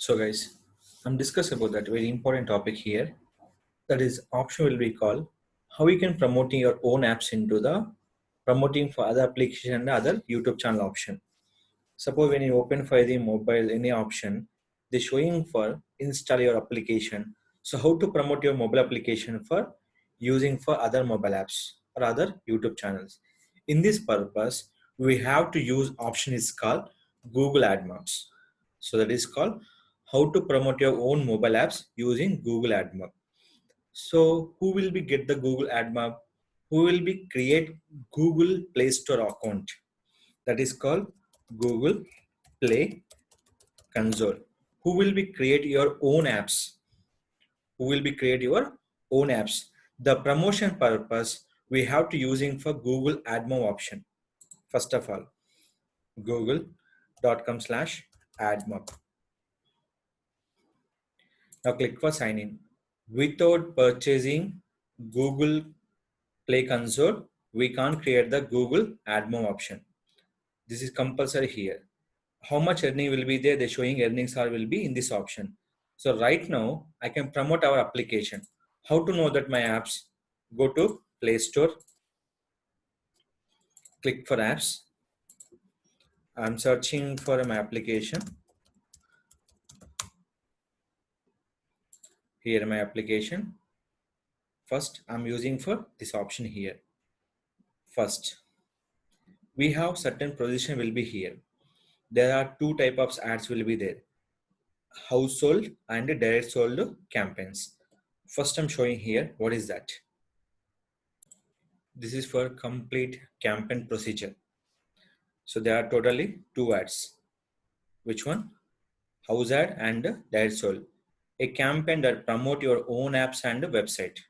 So guys, I'm discussing about that very important topic here. That is option will be called how you can promoting your own apps into the promoting for other application and other YouTube channel option. Suppose when you open for the mobile any option, they showing for install your application. So how to promote your mobile application for using for other mobile apps or other YouTube channels. In this purpose, we have to use option is called Google AdMods. So that is called how to promote your own mobile apps using Google AdMod. So who will be get the Google AdMod? Who will be create Google Play Store account? That is called Google Play Console. Who will be create your own apps? Who will be create your own apps? The promotion purpose we have to using for Google AdMob option. First of all, google.com/admob. Now click for sign in. Without purchasing Google Play Console, we can't create the Google AdMob option. This is compulsory here. How much earning will be there? They're showing earnings are will be in this option. So right now I can promote our application. How to know that my apps? Go to Play Store, click for apps. I'm searching for my application. Here my application. First I'm using for this option here. First we have certain position will be here. There are two type of ads will be there. Household and direct sold campaigns. First I'm showing here what is that. This is for complete campaign procedure. So there are totally two ads. Which one? House ad and direct sold. A campaign that promote your own apps and website.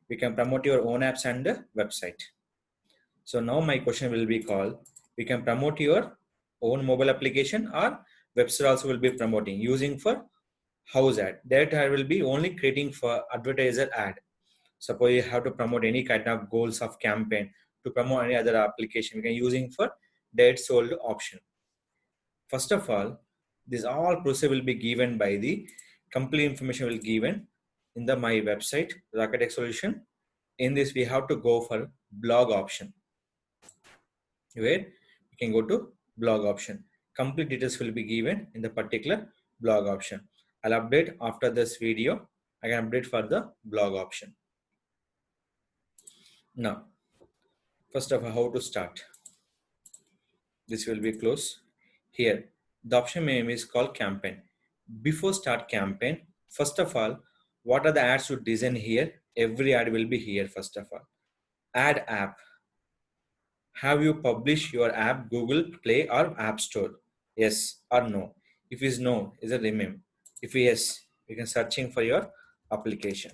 We can promote your own apps and website. So now my question will be called, we can promote your own mobile application or website also will be promoting using for house ad. That ad will be only creating for advertiser ad. Suppose you have to promote any kind of goals of campaign to promote any other application, we can using for direct sold option. First of all, this all process will be given by the complete information will given in the my website Rocketech Solution. In this we have to go for blog option, where we can go to blog option. Complete details will be given in the particular blog option. I'll update after this video. I can update for the blog option. Now, first of all, how to start? This will be close. Here, the option name is called campaign. Before start campaign, first of all, what are the ads to design here? Every ad will be here first of all. Add app. Have you published your app Google Play or App Store? Yes or no? If is no, is a remain. If yes, you can searching for your application.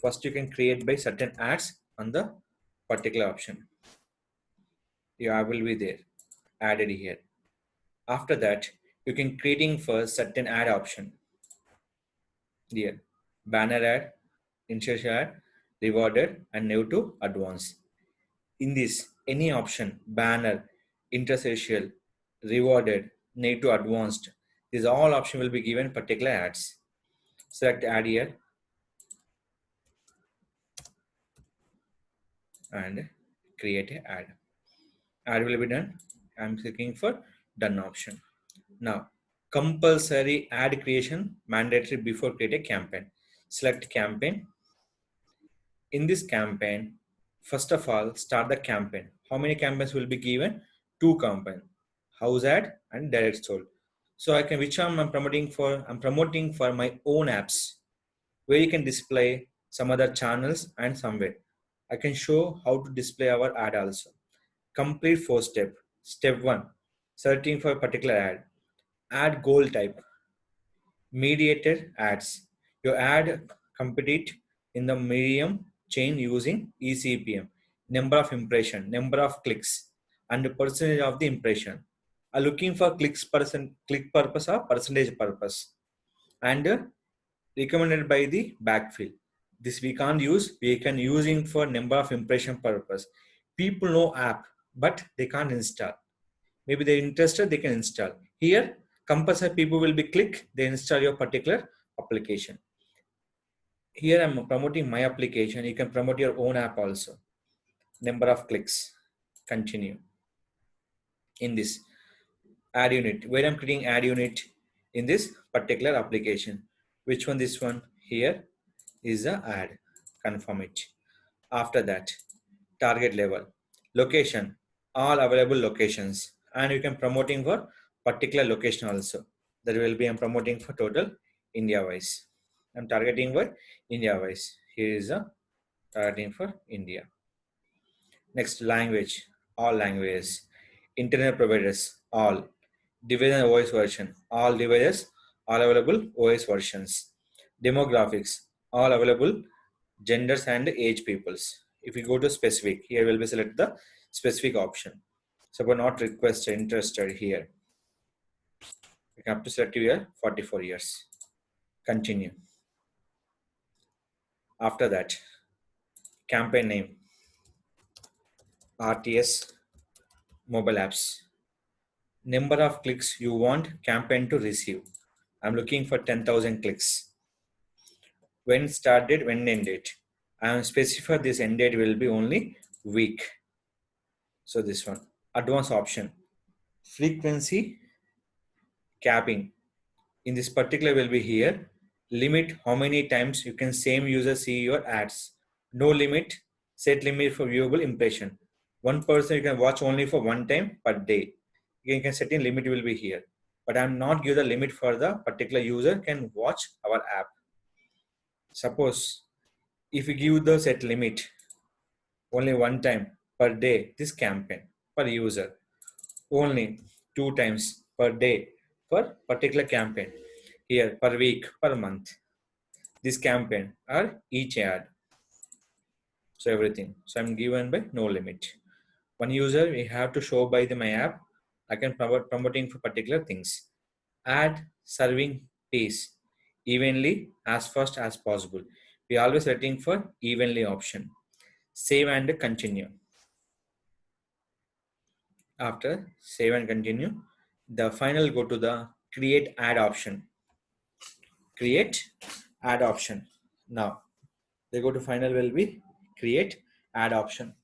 First you can create by certain ads on the particular option. Your app will be there, added here. After that, you can creating for certain ad option. Here, banner ad, insertion ad, rewarded and new to advanced. In this, any option, banner, interstitial, rewarded, new to advanced, these all option will be given particular ads. Select ad here and create an ad. Ad will be done. I'm clicking for done option. Now, compulsory ad creation mandatory before create a campaign. Select campaign. In this campaign, first of all, start the campaign. How many campaigns will be given? Two campaign, house ad and direct sold. So I can, which I'm promoting for? I'm promoting for my own apps, where you can display some other channels and somewhere. I can show how to display our ad also. Complete 4 step. Step 1, searching for a particular ad. Ad goal type. Mediated ads. Your ad compete in the medium chain using ECPM, number of impression, number of clicks, and the percentage of the impression. Are looking for click purpose or percentage purpose, and recommended by the backfill. This we can't use. We can using for number of impression purpose. People know app, but they can't install. Maybe they're interested, they can install. Here, compulsory people will be click, they install your particular application. Here I'm promoting my application. You can promote your own app also. Number of clicks. Continue. In this ad unit, where I'm creating ad unit in this particular application. Which one? This one here is the ad. Confirm it. After that, target level, location, all available locations, and you can promoting for particular location also. That will be I'm promoting for total India wise. I'm targeting for India wise. Here is a targeting for India. Next, language, all languages, internet providers, all device and OS version, all devices, all available OS versions, demographics, all available genders and age peoples. If you go to specific, here will be select the specific option. Suppose not requested, interested here. You have to select here 44 years. Continue. After that, campaign name, RTS, mobile apps. Number of clicks you want campaign to receive. I'm looking for 10,000 clicks. When started, when ended. I am specify this end date will be only week. So this one, advanced option, frequency capping. In this particular will be here, limit how many times you can same user see your ads. No limit, set limit for viewable impression. One person you can watch only for one time per day. You can set in limit will be here. But I'm not give the limit for the particular user can watch our app. Suppose if you give the set limit only one time per day, this campaign per user, only 2 times per day for particular campaign, here per week, per month, this campaign or each ad. So everything. So I'm given by no limit. One user we have to show by my app. I can promoting for particular things. Ad serving pace evenly as fast as possible. We always setting for evenly option. Save and continue. After save and continue, the final go to the create ad option. Create ad option. Now they go to final will be create ad option.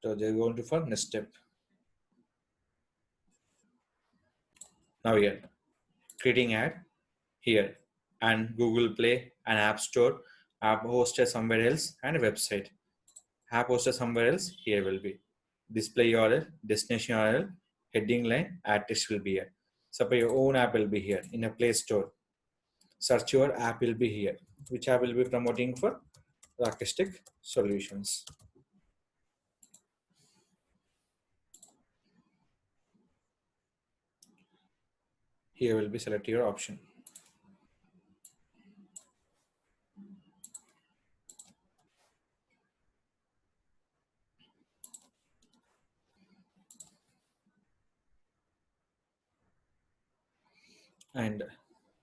So they're going to for next step. Now here creating ad here and Google Play and App Store, app hosted somewhere else and website. App hosted somewhere else here will be display URL, destination URL, heading line, ad text will be here. Suppose your own app will be here in a Play Store. Search your app will be here, which I will be promoting for Rakesh Tech Solutions. Here will be select your option. And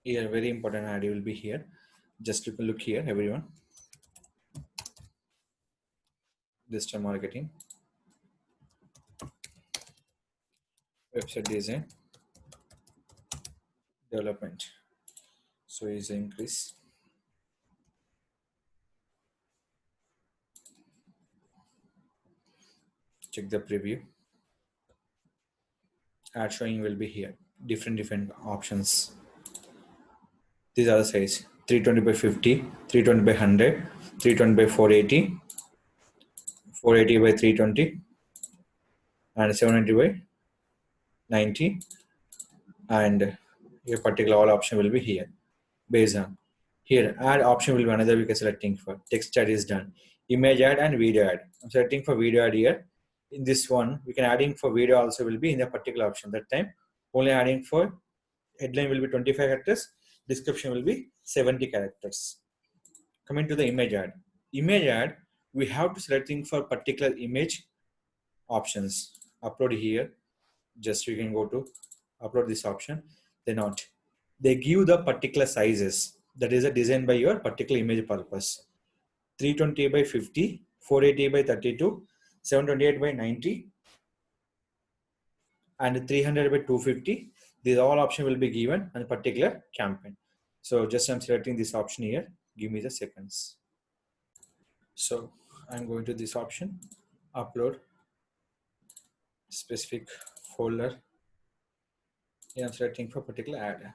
here very important ad will be here. Just you can look here, everyone. Digital marketing, website design, development. So is increase. Check the preview. Ad showing will be here. Different options. These are the size 320 by 50, 320 by 100, 320 by 480, 480 by 320, and 790 by 90. And your particular all option will be here. Based on here, add option will be another we can selecting for. Text ad is done. Image ad and video ad. I'm selecting for video ad here. In this one, we can adding for video also will be in the particular option. That time only adding for headline will be 25 characters. Description will be 70 characters. Coming to the image ad. Image ad, we have to selecting for particular image options. Upload here. Just you can go to upload this option. They not. They give the particular sizes. That is a design by your particular image purpose. 320 by 50, 480 by 32, 728 by 90, and 300 by 250. These all option will be given on a particular campaign. So just I'm selecting this option here. Give me the seconds. So I'm going to this option, upload specific folder. Here I'm selecting for particular ad.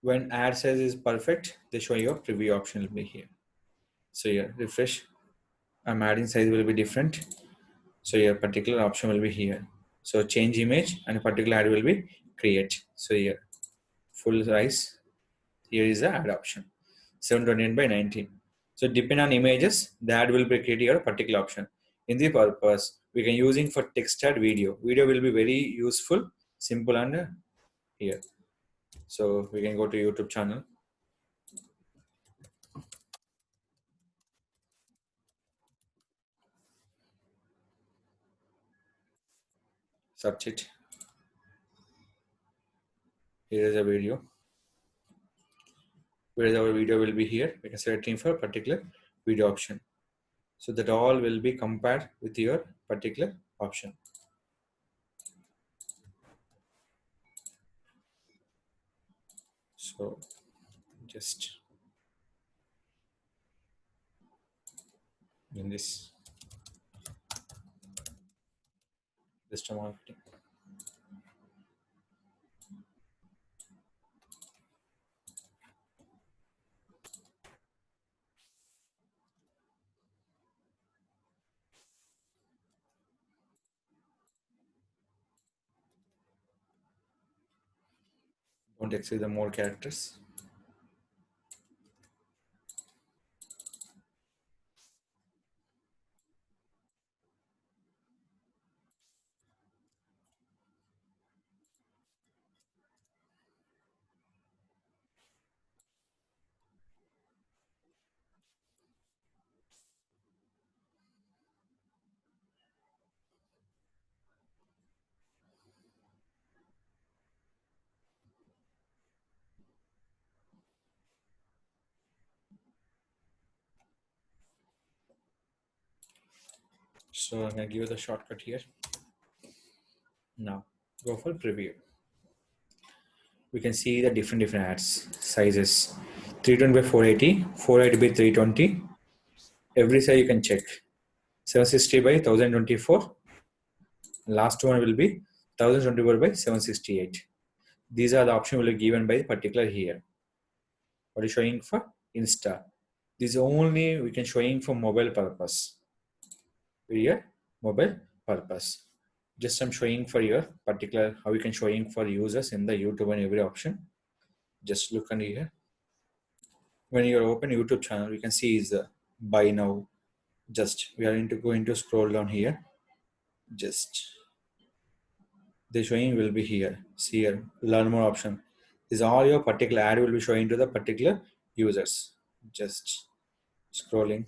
When ad size is perfect, they show your preview option will be here. So here, refresh. I'm adding size will be different. So your particular option will be here. So change image and a particular ad will be create. So here, full size. Here is the ad option, 728 by 19. So depending on images, the ad will be created your particular option. In the purpose, we can using for text ad video. Video will be very useful, simple and here. So we can go to YouTube channel. Search it. Here is a video. Whereas our video will be here. We can select for a particular video option. So that all will be compared with your particular option. So just in this digital marketing. Don't exceed the more characters. So I'm gonna give you the shortcut here. Now go for preview. We can see the different ads sizes, 320 by 480, 480 by 320. Every size you can check. 760 by 1024. Last one will be 1024 by 768. These are the options will be given by the particular here. What is showing for Insta? This only we can showing for mobile purpose. Here, mobile purpose. Just I'm showing for your particular how we can showing for users in the YouTube and every option. Just look on here. When you open YouTube channel, we can see is the buy now. Just we are going to scroll down here. Just the showing will be here. See here, learn more option. Is all your particular ad will be showing to the particular users. Just scrolling.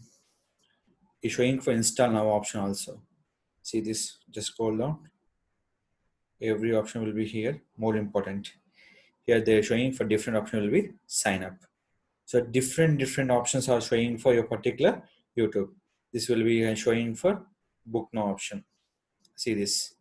Is showing for install now option also. See this, just scroll down. Every option will be here. More important. Here they're showing for different option will be sign up. So different options are showing for your particular YouTube. This will be showing for book now option. See this.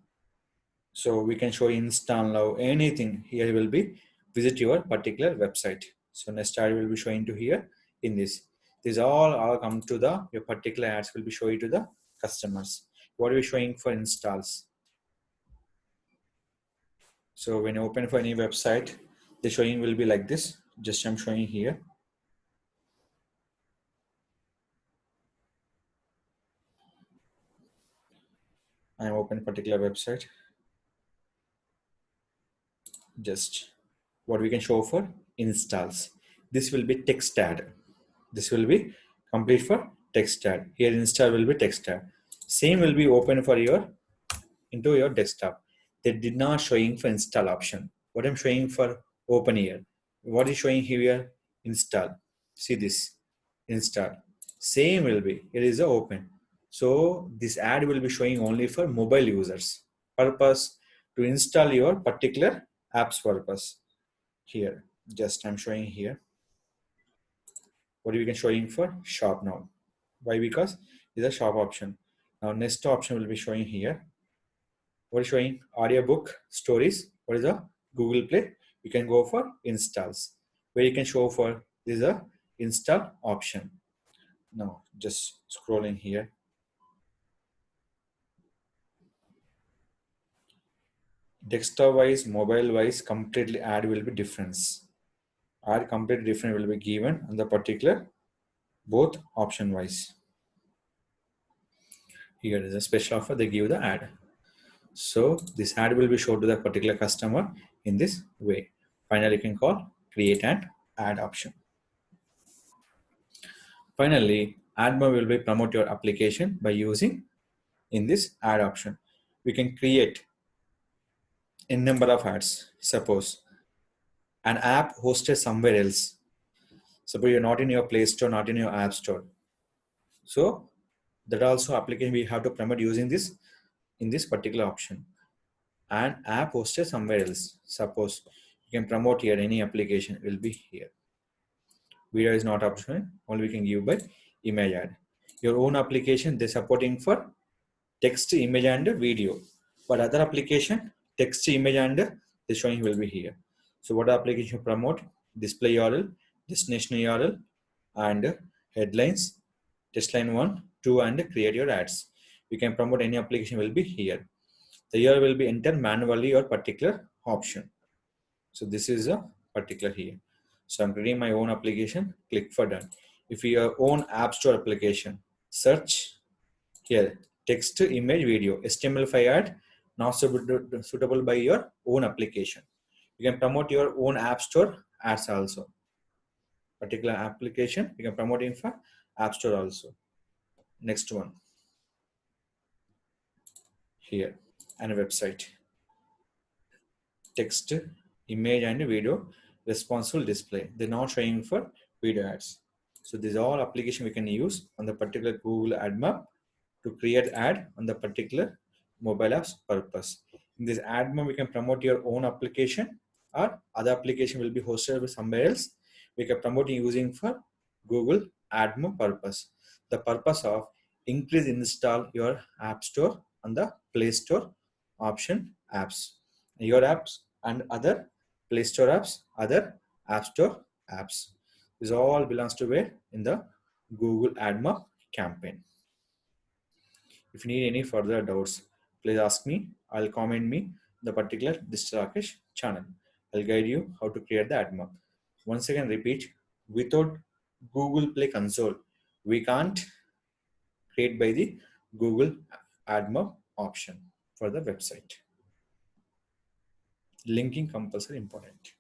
So we can show install now anything. Here will be visit your particular website. So next I will be showing to here in this. These all come to the your particular ads will be showing to the customers. What are we showing for installs? So when you open for any website, the showing will be like this. Just I'm showing here. I'm open particular website. Just what we can show for installs. This will be text ad. This will be complete for text ad. Here install will be text ad. Same will be open for your into your desktop. They did not showing for install option. What I'm showing for open here. What is showing here? Install. See this install. Same will be it is a open. So this ad will be showing only for mobile users. Purpose to install your particular apps purpose. Here, just I'm showing here. What we can showing for shop now. Why? Because is a shop option. Now next option will be showing here. What is showing? Audiobook, stories. What is the Google Play? You can go for installs. Where you can show for this is a install option. Now just scrolling here. Desktop wise, mobile wise, completely ad will be difference. Ad completely different will be given on the particular both option wise. Here is a special offer, they give the ad. So this ad will be shown to the particular customer in this way. Finally, you can call create an ad option. Finally, AdMob will be promote your application by using in this ad option. We can create a number of ads. Suppose an app hosted somewhere else. Suppose you're not in your Play Store, not in your App Store. So that also application we have to promote using this in this particular option. An app hosted somewhere else. Suppose you can promote here any application will be here. Video is not optional, only we can give by image ad. Your own application they're supporting for text, image and video. For other application, text, image and the showing will be here. So what application promote? Display URL, destination URL and headlines, test line 1, 2 and create your ads. You can promote any application will be here. The URL will be entered manually or particular option. So this is a particular here. So I'm creating my own application, click for done. If your own app store application, search here, text, image, video, HTML5 ad, not suitable by your own application. You can promote your own app store ads also. Particular application, you can promote in for app store also. Next one, here, and a website. Text, image and video, responsive display. They're not showing for video ads. So these are all application we can use on the particular Google AdMob to create ad on the particular mobile app's purpose. In this AdMob, we can promote your own application or other application will be hosted by somewhere else. We can promote using for Google AdMob purpose. The purpose of increase install your app store on the Play Store option apps. Your apps and other Play Store apps, other App Store apps. This all belongs to where in the Google AdMob campaign. If you need any further doubts, please ask me. I'll comment me the particular Digital Rakesh channel. I'll guide you how to create the AdMob. Once again, repeat, without Google Play Console, we can't create by the Google AdMob option for the website. Linking compulsory important.